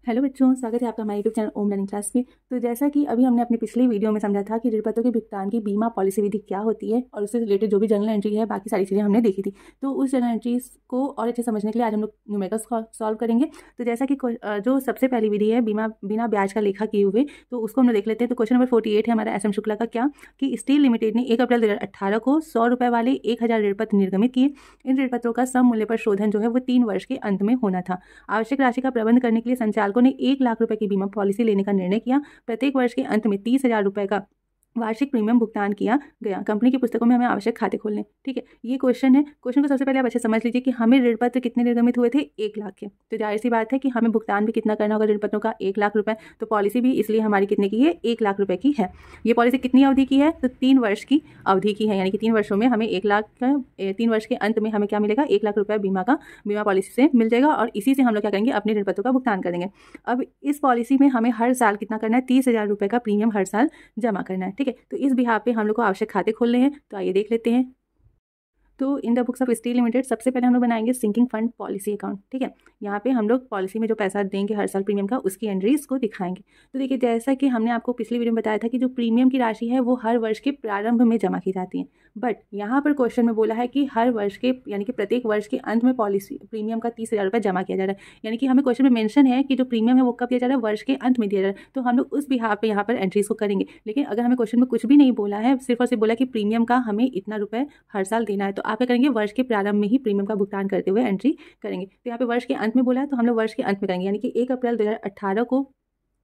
Hello बच्चों, स्वागत है आपका हमारे यूट्यूब चैनल ओम लर्निंग क्लास में। तो जैसा कि अभी हमने अपनी पिछली वीडियो में समझा था कि ऋणपत्रों के भुगतान की बीमा पॉलिसी विधि क्या होती है और उससे रिलेटेड जो भी जर्नल एंट्री है, बाकी सारी चीज़ें हमने देखी थी। तो उस जर्नल एंट्रीज को और अच्छे समझने के लिए आज हम लोग न्यूमेरिकल्स सॉल्व करेंगे। तो जैसा कि जो सबसे पहली विधि है बीमा बिना ब्याज का लेखा किए हुए, तो उसको हम लोग देख लेते हैं। तो क्वेश्चन नंबर 48 है हमारा SM शुक्ला का, क्या कि स्टील लिमिटेड ने 1 अप्रैल 2018 को 100 रुपये वाले 1000 ऋणपत्र निर्गमित किए। इन ऋणपत्रों का सम मूल्य पर शोधन जो है वो 3 वर्ष के अंत में होना था। आवश्यक राशि का प्रबंध करने के लिए संचालकों ने 1 लाख रुपए की बीमा पॉलिसी लेने का निर्णय किया। प्रत्येक वर्ष के अंत में 30,000 रुपए का वार्षिक प्रीमियम भुगतान किया गया। कंपनी की पुस्तकों में हमें आवश्यक खाते खोलने। ठीक है, ये क्वेश्चन है। क्वेश्चन को सबसे पहले आप अच्छे समझ लीजिए कि हमें ऋणपत्र कितने निर्गमित हुए थे, 1 लाख के। तो जाहिर सी बात है कि हमें भुगतान भी कितना करना होगा ऋणपत्रों का, 1 लाख रुपए। तो पॉलिसी भी इसलिए हमारी कितने की है, 1 लाख रुपए की है। ये पॉलिसी कितनी अवधि की है, तो 3 वर्ष की अवधि की है। यानी कि 3 वर्षों में हमें 1 लाख का 3 वर्ष के अंत में हमें क्या मिलेगा, 1 लाख रुपये बीमा पॉलिसी से मिल जाएगा। और इसी से हम लोग क्या करेंगे, अपने ऋणपत्रों का भुगतान करेंगे। अब इस पॉलिसी में हमें हर साल कितना करना है, 30,000 रुपये का प्रीमियम हर साल जमा करना है। ठीक है, तो इस बिहाफ पे हम लोग को आवश्यक खाते खोलने हैं। तो आइए देख लेते हैं। तो इन the books of steel limited सबसे पहले हम लोग बनाएंगे सिंकिंग फंड पॉलिसी अकाउंट। ठीक है, यहाँ पे हम लोग पॉलिसी में जो पैसा देंगे हर साल प्रीमियम का, उसकी एंट्रीज को दिखाएंगे। तो देखिए, जैसा कि हमने आपको पिछली वीडियो में बताया था कि जो प्रीमियम की राशि है वो हर वर्ष के प्रारंभ में जमा की जाती है। बट यहाँ पर क्वेश्चन में बोला है कि हर वर्ष के यानी कि प्रत्येक वर्ष के अंत में पॉलिसी प्रीमियम का 30,000 रुपये जमा किया जा रहा है। यानी कि हमें क्वेश्चन में मेंशन है कि जो प्रीमियम है वो कब दिया जा रहा है, वर्ष के अंत में दिया जा रहा है। तो हम लोग उस बिहाफ पे यहाँ पर एंट्रीज को करेंगे। लेकिन अगर हमें क्वेश्चन में कुछ भी नहीं बोला है, सिर्फ और सिर्फ बोला कि प्रीमियम का हमें इतना रुपये हर साल देना है, तो आप क्या करेंगे, वर्ष के प्रारंभ में ही प्रीमियम का भुगतान करते हुए एंट्री करेंगे। तो यहाँ पे वर्ष के अंत में बोला है, तो हम लोग वर्ष के अंत में करेंगे। यानी कि 1 अप्रैल 2018 को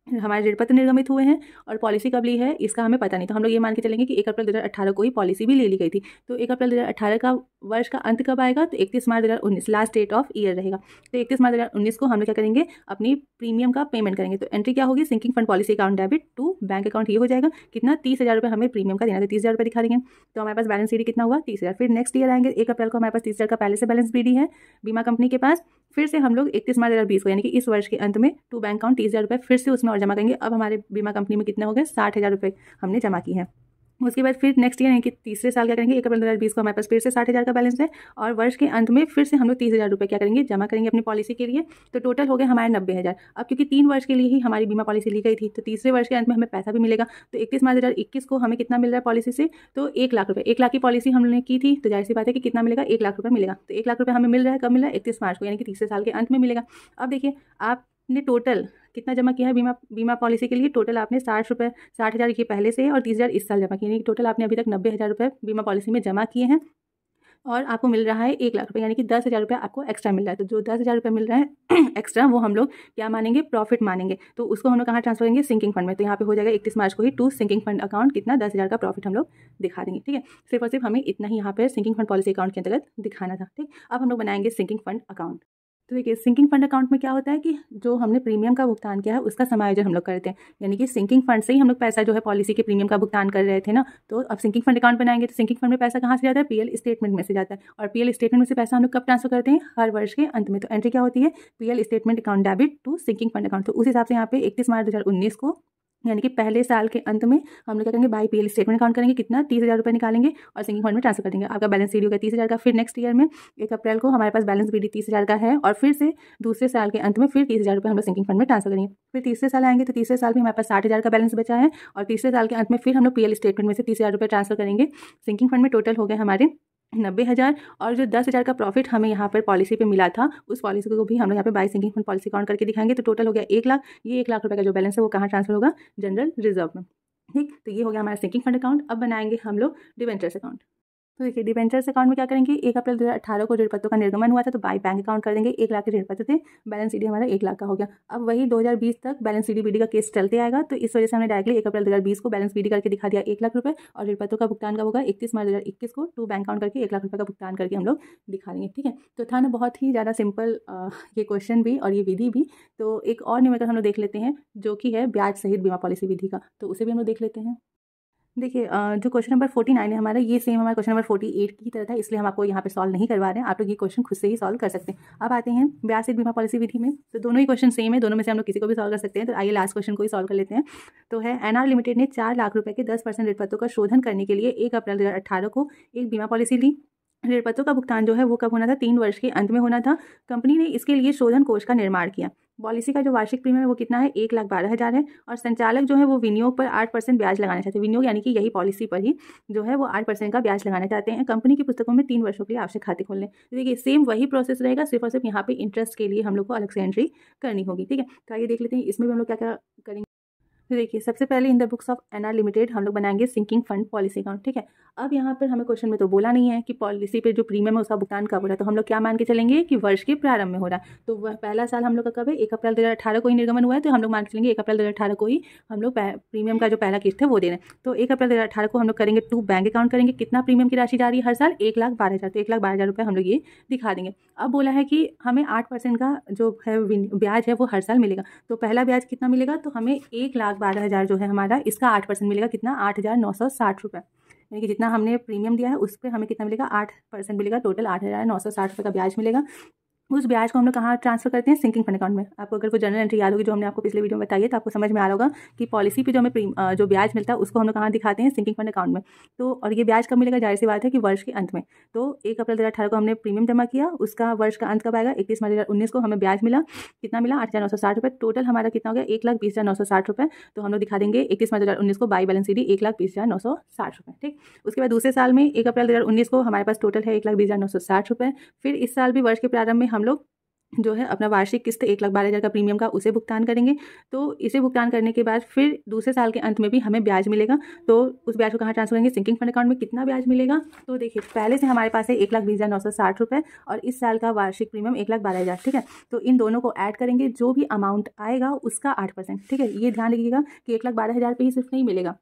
हमारे ऋणपत्र निर्गमित हुए हैं और पॉलिसी कब ली है इसका हमें पता नहीं। तो हम लोग ये मान के चलेंगे कि 1 अप्रैल 2018 को ही पॉलिसी भी ले ली गई थी। तो 1 अप्रैल 2018 का वर्ष का अंत कब आएगा, तो 31 मार्च 2019 लास्ट डेट ऑफ ईयर रहेगा। तो 31 मार्च 2019 को हम लोग क्या करेंगे, अपनी प्रीमियम का पेमेंट करेंगे। तो एंट्री क्या होगी, sinking fund policy account debit to bank account. ये हो जाएगा कितना, 30,000 रुपये हमें प्रीमियम का देना है। तो 30,000 रुपये दिखा देंगे। तो हमारे पास बैलेंस सीडी कितना हुआ, 30,000। फिर नेक्स्ट ईयर आएंगे 1 अप्रैल को हमारे पास 30,000 का पहले से बैलेंस बीडी है बीमा कंपनी के पास। फिर से हम लोग 31 मार्च 2020 को यानी कि इस वर्ष के अंत में टू बैंक अकाउंट 30,000 रुपये फिर से उसमें और जमा करेंगे। अब हमारे बीमा कंपनी में कितने हो गए, 60,000 रुपये हमने जमा किए हैं। उसके बाद फिर नेक्स्ट ईयर यानी कि तीसरे साल क्या करेंगे, 1 अप्रैल 2020 को हमारे पास फिर से 60,000 का बैलेंस है और वर्ष के अंत में फिर से हम लोग 30,000 रुपये क्या करेंगे, जमा करेंगे अपनी पॉलिसी के लिए। तो टोटल हो गए हमारे 90,000। अब क्योंकि 3 वर्ष के लिए ही हमारी बीमा पॉलिसी ली गई थी, तो तीसरे वर्ष के अंत में हमें पैसा भी मिलेगा। तो 31 मार्च 2021 को हमें कितना मिल रहा है पॉलिसी से, तो 1 लाख रुपये। 1 लाख की पॉलिसी हमने की थी, तो जाहिर सी बात है कि कितना मिलेगा, 1 लाख रुपये मिलेगा। तो 1 लाख रुपये हमें मिल रहा है, कब मिल रहा है, 31 मार्च को, यानी कि तीसरे साल के अंत में मिलेगा। अब देखिए, आपने टोटल कितना जमा किया है बीमा पॉलिसी के लिए, टोटल आपने 60,000 ये पहले से है और 30,000 इस साल जमा किए, यानी कि टोटल आपने अभी तक 90,000 रुपये बीमा पॉलिसी में जमा किए हैं और आपको मिल रहा है 1 लाख रुपये, यानी कि 10,000 रुपये आपको एक्स्ट्रा मिल रहा है। तो जो 10,000 रुपये मिल रहा है एक्स्ट्रा, वो हम लोग क्या मानेंगे, प्रॉफिट मानेंगे। तो उसको हम लोग कहाँ ट्रांसफर करेंगे, सिंकिंग फंड में। तो यहाँ पे हो जाएगा 31 मार्च को ही टू सिंकिंग फंड अकाउंट कितना, 10,000 का प्रॉफिट हम लोग दिखा देंगे। ठीक है, सिर्फ और सिर्फ हमें इतना ही यहाँ पे सिंकिंग फंड पॉलिसी अकाउंट के अंतर्गत दिखाना था। ठीक, अब हम लोग बनाएंगे सिंकिंग फंड अकाउंट। तो देखिए, सिंकिंग फंड अकाउंट में क्या होता है कि जो हमने प्रीमियम का भुगतान किया है उसका समायोजन हम लोग करते हैं। यानी कि सिंकिंग फंड से ही हम लोग पैसा जो है पॉलिसी के प्रीमियम का भुगतान कर रहे थे ना, तो अब सिंकिंग फंड अकाउंट बनाएंगे। तो सिंकिंग फंड में पैसा कहाँ से जाता है, PL स्टेटमेंट में से जाता है। और PL स्टेटमेंट में से पैसा हम लोग कब ट्रांसफर करते हैं, हर वर्ष के अंत में। तो एंट्री क्या होती है, PL statement account debit to sinking fund account. तो उस हिसाब से यहाँ पे 31 मार्च 2019 को यानी कि पहले साल के अंत में हम लोग क्या करेंगे, बाई PL स्टेटमेंट अकाउंट करेंगे, कितना, 30,000 रुपये निकालेंगे और सिंकिंग फंड में ट्रांसफर कर देंगे। आपका बैलेंस सीडी होगा 30,000 का। फिर नेक्स्ट ईयर में 1 अप्रैल को हमारे पास बैलेंस बीडी 30,000 का है और फिर से दूसरे साल के अंत में फिर 30,000 रुपये हम लोग सिंकिंग फंड में ट्रांसफर करेंगे। फिर तीसरे साल आएंगे तो तीसरे साल भी हमारे पास 60,000 का बैलेंस बचा है और तीसरे साल के अंत में फिर हम लोग PL स्टेटमेंट में से 30,000 रुपये ट्रांसफर करेंगे सिंकिंग फंड में। टोटल हो गए हमारे 90,000 और जो 10,000 का प्रॉफिट हमें यहाँ पर पॉलिसी पे मिला था, उस पॉलिसी को भी हम लोग यहाँ पे by sinking fund policy account करके दिखाएंगे। तो टोटल हो गया 1 लाख। ये 1 लाख रुपये का जो बैलेंस है वो कहाँ ट्रांसफर होगा, जनरल रिजर्व में। ठीक, तो ये हो गया हमारा सिंकिंग फंड अकाउंट। अब बनाएंगे हम लोग डिवेंचर्स अकाउंट। तो देखिए, डिवेंचर्स अकाउंट में क्या करेंगे, 1 अप्रैल 2018 को ऋणपत्रों का निर्गमन हुआ था, तो बाई बैंक अकाउंट कर देंगे। 1 लाख के ऋणपत्र थे, बैलेंस सीडी हमारा 1 लाख का हो गया। अब वही 2020 तक बैलेंस सीडी बीडी का केस चलते आएगा, तो इस वजह से हमने डायरेक्टली 1 अप्रैल 2020 को बैलेंस बीडी करके दिखा दिया 1 लाख रुपये और ऋणपत्रों का भुगतान का होगा 31 मार्च 2021 को टू बैंक अकाउंट करके 1 लाख रुपये का भुगतान करके हम लोग दिखा देंगे। ठीक है, तो था ना बहुत ही ज़्यादा सिंपल ये क्वेश्चन भी और ये विधि भी। तो एक और न्यूमेरिकल हम लोग देख लेते हैं जो कि है ब्याज सहित बीमा पॉलिसी विधि का, तो उसे भी हम लोग देख लेते हैं। देखिए, जो क्वेश्चन नंबर 49 है हमारा, ये सेम हमारा क्वेश्चन नंबर 48 की तरह था, इसलिए हम आपको यहाँ पे सॉल्व नहीं करवा रहे हैं। आप लोग ये क्वेश्चन खुद से ही सॉल्व कर सकते हैं। अब आते हैं ब्याज सहित बीमा पॉलिसी विधि में। तो दोनों ही क्वेश्चन सेम है, दोनों में से हम लोग किसी को भी सॉल्व कर सकते हैं। तो आइए लास्ट क्वेश्चन को ही सॉल्व कर लेते हैं। तो है, NR लिमिटेड ने 4 लाख रुपये के 10% ऋणपत्रों का शोधन करने के लिए 1 अप्रैल 2018 को एक बीमा पॉलिसी ली। ऋणपत्रों का भुगतान जो है वो कब होना था, 3 वर्ष के अंत में होना था। कंपनी ने इसके लिए शोधन कोष का निर्माण किया। पॉलिसी का जो वार्षिक प्रीमियम है वो कितना है, 1,12,000 है। और संचालक जो है वो विनियोग पर 8% ब्याज लगाना चाहते हैं। विनियोग यानी कि यही पॉलिसी पर ही जो है वो 8% का ब्याज लगाना चाहते हैं। कंपनी की पुस्तकों में 3 वर्षों के लिए आवश्यक खाते खोलने। तो देखिए सेम वही प्रोसेस रहेगा, सिर्फ और सिर्फ यहाँ पे इंटरेस्ट के लिए हम लोग को अलग से एंट्री करनी होगी। ठीक है, तो आइए देख लेते हैं इसमें भी हम लोग क्या क्या करेंगे। तो देखिए सबसे पहले in the books of NR Limited हम लोग बनाएंगे सिंकिंग फंड पॉलिसी अकाउंट। ठीक है, अब यहाँ पर हमें क्वेश्चन में तो बोला नहीं है कि पॉलिसी पे जो प्रीमियम है उसका भुगतान कब हो रहा है, तो हम लोग क्या मान के चलेंगे कि वर्ष के प्रारंभ में हो रहा है। तो वह पहला साल हम लोग का कब है, 1 अप्रैल 2018 को ही निर्गमन हुआ है, तो हम लोग मान के चलेंगे 1 अप्रैल 2018 को ही हम लोग प्रीमियम का जो पहला किस्त है वो दे रहे हैं। तो 1 अप्रैल 2018 को हम लोग करेंगे टू बैंक अकाउंट करेंगे। कितना प्रीमियम की राशि जा रही है हर साल, 1,12,000। तो 1,12,000 रुपये हम लोग ये दिखा देंगे। अब बोला है कि हमें 8% का जो है ब्याज है वो हर साल मिलेगा। तो पहला ब्याज कितना मिलेगा, तो हमें 1,12,000 जो है हमारा, इसका 8% मिलेगा। कितना, 8,960 रुपये। यानी कि जितना हमने प्रीमियम दिया है उस पर हमें कितना मिलेगा, 8% मिलेगा। टोटल 8,960 रुपये का ब्याज मिलेगा। उस ब्याज को हम लोग कहाँ ट्रांसफर करते हैं, सिंकिंग फंड अकाउंट में। आपको अगर वो जनरल एंट्री याद होगी जो हमने आपको पिछले वीडियो में बताई है, तो आपको समझ में आ रहा होगा कि पॉलिसी पे जो हमें जो ब्याज मिलता है उसको हम लोग कहाँ दिखाते हैं, सिंकिंग फंड अकाउंट में। तो और ये ब्याज कब मिलेगा, जाहिर सी बात है कि वर्ष के अंत में। तो 1 अप्रैल 2018 को हमने प्रीमियम जमा किया, उसका वर्ष का अंत कब आएगा, 31 मार्च 2019 को हमें ब्याज मिला। कितना मिला, 8,960 रुपये। टोटल हमारा कितना हो गया, 1,20,960 रुपये। तो हम लोग दिखा देंगे 31 मार्च 2019 को बाई बैलेंस शीट 1,20,960 रुपये। ठीक, उसके बाद दूसरे साल में 1 अप्रैल 2019 को हमारे पास टोटल है 1,20,960 रुपये। फिर इस साल भी वर्ष के प्रारंभ में हम लोग जो है अपना वार्षिक किस्त 1,12,000 का प्रीमियम का उसे भुगतान करेंगे। तो इसे भुगतान करने के बाद फिर दूसरे साल के अंत में भी हमें ब्याज मिलेगा। तो उस ब्याज को कहाँ ट्रांसफर करेंगे, सिंकिंग फंड अकाउंट में। कितना ब्याज मिलेगा, तो देखिए पहले से हमारे पास है 1,20,960 रुपये और इस साल का वार्षिक प्रीमियम 1,12,000। ठीक है, तो इन दोनों को ऐड करेंगे, जो भी अमाउंट आएगा उसका 8%। ठीक है, ये ध्यान रखिएगा कि 1,12,000 पे ही सिर्फ नहीं मिलेगा,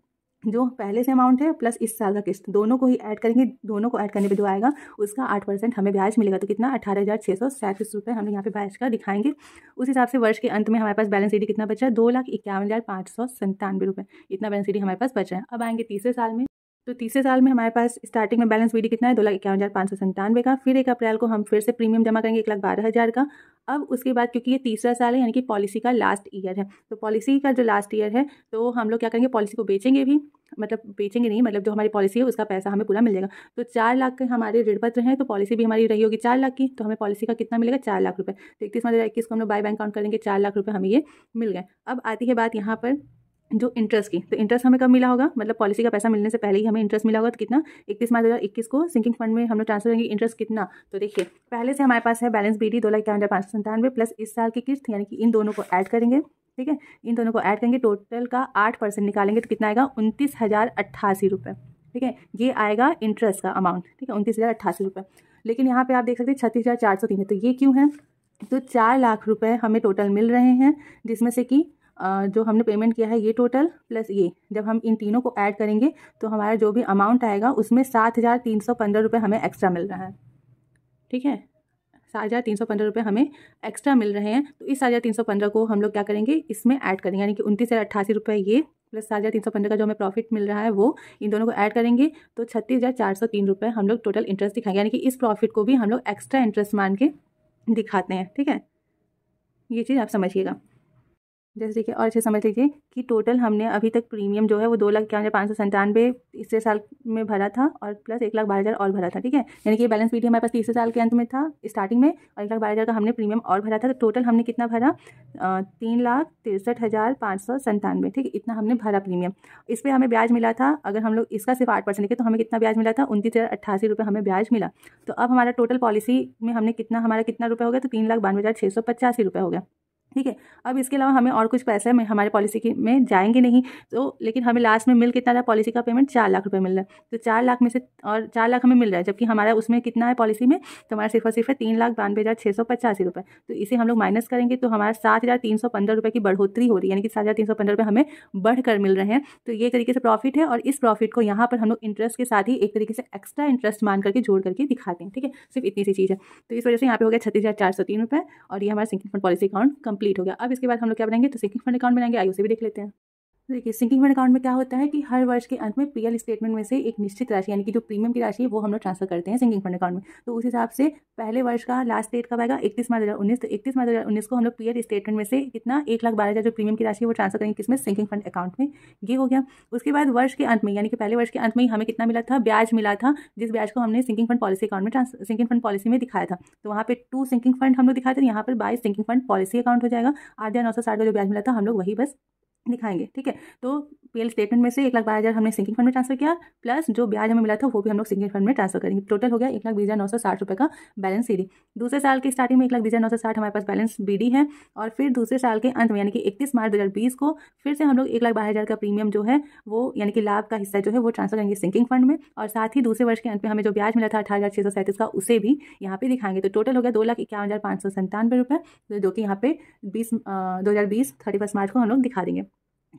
जो पहले से अमाउंट है प्लस इस साल का किस्त दोनों को ही ऐड करेंगे। दोनों को ऐड करने पे जो आएगा उसका 8% हमें ब्याज मिलेगा। तो कितना, 18,637 रुपये हम यहाँ पे ब्याज का दिखाएंगे। उस हिसाब से वर्ष के अंत में हमारे पास बैलेंस शीट कितना बचा, 2,51,597 रुपये। इतना बैलेंस शीट हमारे पास बचा है। अब आएंगे तीसरे साल में। तो तीसरे साल में हमारे पास स्टार्टिंग में बैलेंस वीडी कितना है, 2,51,597 का। फिर 1 अप्रैल को हम फिर से प्रीमियम जमा करेंगे 1,12,000 का। अब उसके बाद क्योंकि ये तीसरा साल है यानी कि पॉलिसी का लास्ट ईयर है, तो पॉलिसी का जो लास्ट ईयर है तो हम लोग क्या करेंगे, पॉलिसी को बेचेंगे भी, मतलब बेचेंगे नहीं, मतलब जो हमारी पॉलिसी है उसका पैसा हमें पूरा मिल जाएगा। तो 4 लाख के हमारे ऋण पत्र हैं, तो पॉलिसी भी हमारी रही होगी 4 लाख की, तो हमें पॉलिसी का कितना मिलेगा, 4 लाख रुपये। तो 31 मार्च 2021 को हम लोग बाय बैंक काउंट करेंगे, 4 लाख रुपये हमें ये मिल गए। अब आती है बात यहाँ पर जो इंटरेस्ट की। तो इंटरेस्ट हमें कब मिला होगा, मतलब पॉलिसी का पैसा मिलने से पहले ही हमें इंटरेस्ट मिला होगा। तो कितना, 31 मार्च 2021 को सिंकिंग फंड में हम लोग ट्रांसफर करेंगे। इंटरेस्ट कितना, तो देखिए पहले से हमारे पास है बैलेंस बीडी 2,51,597 प्लस इस साल की किस्त, यानी कि इन दोनों को ऐड करेंगे। ठीक है, इन दोनों को ऐड करेंगे, टोटल का 8% निकालेंगे तो कितना आएगा, 29,088 रुपये। ठीक है, ये आएगा इंटरेस्ट का अमाउंट। ठीक है, 29,088 रुपये। लेकिन यहाँ पे आप देख सकते हैं 36,403 है। तो ये क्यों है, तो 4 लाख रुपये हमें टोटल मिल रहे हैं, जिसमें से कि जो हमने पेमेंट किया है ये टोटल प्लस ये, जब हम इन तीनों को ऐड करेंगे तो हमारा जो भी अमाउंट आएगा उसमें 7,315 रुपये हमें एक्स्ट्रा मिल रहा है। ठीक है, 7,315 रुपये हमें एक्स्ट्रा मिल रहे हैं। तो इस 7,315 को हम लोग क्या करेंगे, इसमें ऐड करेंगे, यानी कि 29,088 रुपये ये प्लस 7,315 का जो हमें प्रॉफिट मिल रहा है वो, इन दोनों को ऐड करेंगे तो 36,403 रुपये हम लोग टोटल इंटरेस्ट दिखाएंगे। यानी कि इस प्रॉफिट को भी हम लोग एक्स्ट्रा इंटरेस्ट मान के दिखाते हैं। ठीक है, ये चीज़ आप समझिएगा। जैसे देखिए और अच्छे समझ लीजिए कि टोटल हमने अभी तक प्रीमियम जो है वो 2,51,597 तीसरे साल में भरा था और प्लस 1,12,000 और भरा था। ठीक है, यानी कि बैलेंस पीरियड हमारे पास तीसरे साल के अंत में था स्टार्टिंग में, और 1,12,000 का हमने प्रीमियम और भरा था। तो टोटल हमने कितना भरा, 3,63,597। ठीक है, इतना हमने भरा प्रीमियम। इस पर हमें ब्याज मिला था, अगर हम लोग इसका सिर्फ 8% लेके तो हमें कितना ब्याज मिला था, 29,088 रुपये हमें ब्याज मिला। तो अब हमारा टोटल पॉलिसी में हमने हमारा कितना रुपये हो गया, तो 3,92,685 रुपये हो गया। ठीक है, अब इसके अलावा हमें और कुछ पैसे में हमारे पॉलिसी की में जाएंगे नहीं, तो लेकिन हमें लास्ट में मिल कितना रहा, पॉलिसी का पेमेंट 4 लाख रुपए मिल रहा है। तो 4 लाख में से और 4 लाख हमें मिल रहा है, जबकि हमारा उसमें कितना है पॉलिसी में, तो हमारा सिर्फ और सिर्फ है 3,92,685 रुपये। तो इसे हम लोग माइनस करेंगे तो हमारा 7,315 रुपये की बढ़ोतरी हो रही है, यानी कि 7,315 रुपये हमें बढ़कर मिल रहे हैं। तो ये तरीके से प्रॉफिट है, और इस प्रॉफिट को यहाँ पर हम लोग इंटरेस्ट के साथ ही एक तरीके से एक्स्ट्रा इंटरेस्ट मान करके जोड़ करके दिखाते हैं। ठीक है, सिर्फ इतनी सी चीज़ है। तो इस वजह से यहाँ पे हो गया 36,403 रुपये, और ये हमारा sinking fund policy account complete हो गया। अब इसके बाद हम लोग क्या बनाएंगे, तो सिंकिंग फंड अकाउंट बनाएंगे। आइए उसे भी देख लेते हैं। देखिए सिंकिंग फंड अकाउंट में क्या होता है कि हर वर्ष के अंत में पीएल स्टेटमेंट में से एक निश्चित राशि यानी कि जो प्रीमियम की राशि है वो हम लोग ट्रांसफर करते हैं सिंकिंग फंड अकाउंट में। तो उस हिसाब से पहले वर्ष का लास्ट डेट कब आएगा 31 मार्च 2019। तो 31 मार्च 2019 को हम लोग पीएल स्टेटमेंट में से कितना 1,12,000 जो प्रीमियम की राशि है वो ट्रांसफर करेंगे किसमें, सिंकिंग फंड अकाउंट में। ये हो गया। उसके बाद वर्ष के अंत में यानी कि पहले वर्ष के अंत में ही हमें कितना मिला था, ब्याज मिला था, जिस ब्याज को हमने सिंकिंग फंड पॉलिसी अकाउंट में सिंकिंग फंड पॉलिसी में दिखाया था। तो वहाँ पे 2 सिंकिंग फंड हम लोग दिखाए थे, यहाँ पर 22 सिंकिंग फंड पॉलिसी अकाउंट हो जाएगा। 8,960 का जो ब्याज मिला था हम लोग वही बस दिखाएंगे, ठीक है। तो पीएल स्टेटमेंट में से 1,12,000 हमने सिंकिंग फंड में ट्रांसफर किया, प्लस जो ब्याज हमें मिला था वो भी हम लोग सिंकिंग फंड में ट्रांसफर करेंगे। टोटल हो गया 1,20,960 रुपये का बैलेंस सीडी। दूसरे साल की स्टार्टिंग में 1,20,960 हमारे पास बैलेंस बीडी है, और फिर दूसरे साल के अंत में यानी कि 31 मार्च 2020 को फिर से हम लोग 1,12,000 का प्रीमियम जो है वो यानी कि लाभ का हिस्सा जो है वो ट्रांसफर करेंगे सिंकिंग फंड में, और साथ ही दूसरे वर्ष के अंत में हमें जो ब्याज मिला था 18,637 का उसे भी यहाँ पे दिखाएंगे। तो टोटल हो गया 2,51,597 रुपये, जो कि यहाँ पे 2020 31 मार्च को हम लोग दिखा देंगे।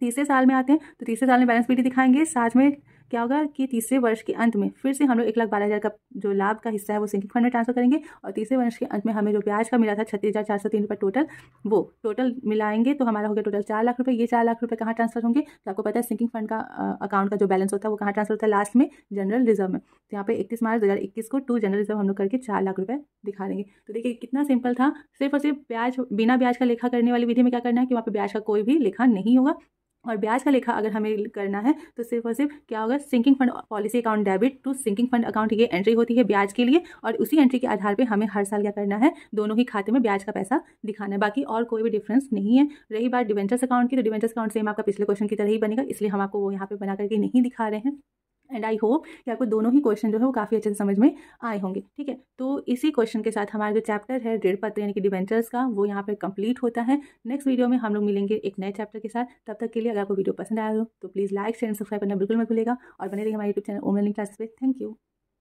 तीसरे साल में आते हैं, तो तीसरे साल में बैलेंस शीट दिखाएंगे। साथ में क्या होगा कि तीसरे वर्ष के अंत में फिर से हम लोग 1,12,000 का जो लाभ का हिस्सा है वो सिंकिंग फंड में ट्रांसफर करेंगे, और तीसरे वर्ष के अंत में हमें जो ब्याज का मिला था 36,403 रुपये टोटल, वो टोटल मिलाएंगे तो हमारा हो गया टोटल 4 लाख रुपये। ये 4 लाख रुपये कहाँ ट्रांसफर होंगे, तो आपको पता है सिंकिंग फंड का अकाउंट का जो बैलेंस होता है वो कहाँ ट्रांसफर होता है, लास्ट में जनरल रिजर्व में। तो यहाँ पे 31 मार्च 2021 को 2 जनरल रिजर्व हम लोग करके 4 लाख रुपये दिखा देंगे। तो देखिए कितना सिंपल था, सिर्फ और सिर्फ ब्याज बिना ब्याज का लेखा करने वाली विधि में क्या करना है कि वहाँ पे ब्याज का कोई भी लेखा नहीं होगा, और ब्याज का लेखा अगर हमें करना है तो सिर्फ और सिर्फ क्या होगा, sinking fund policy account debit to sinking fund account ये एंट्री होती है ब्याज के लिए, और उसी एंट्री के आधार पे हमें हर साल क्या करना है, दोनों ही खाते में ब्याज का पैसा दिखाना है। बाकी और कोई भी डिफरेंस नहीं है। रही बात डिवेंचर्स अकाउंट की, तो डिवेंचर्स अकाउंट सेम आपका पिछले क्वेश्चन की तरह ही बनेगा, इसलिए हम आपको वो यहाँ पे बना करके नहीं दिखा रहे हैं। एंड आई होप कि आपको दोनों ही क्वेश्चन जो है वो काफ़ी अच्छे से समझ में आए होंगे, ठीक है। तो इसी क्वेश्चन के साथ हमारा जो चैप्टर है ऋण पत्र यानी कि डिवेंचर्स का वो यहाँ पे कंप्लीट होता है। नेक्स्ट वीडियो में हम लोग मिलेंगे एक नए चैप्टर के साथ। तब तक के लिए अगर आपको वीडियो पसंद आया हो तो please like share and subscribe करना बिल्कुल मत भूलिएगा, और बने रहिए हमारे यूट्यूब चैनल ओम लर्निंग क्लासेस पे। Thank you.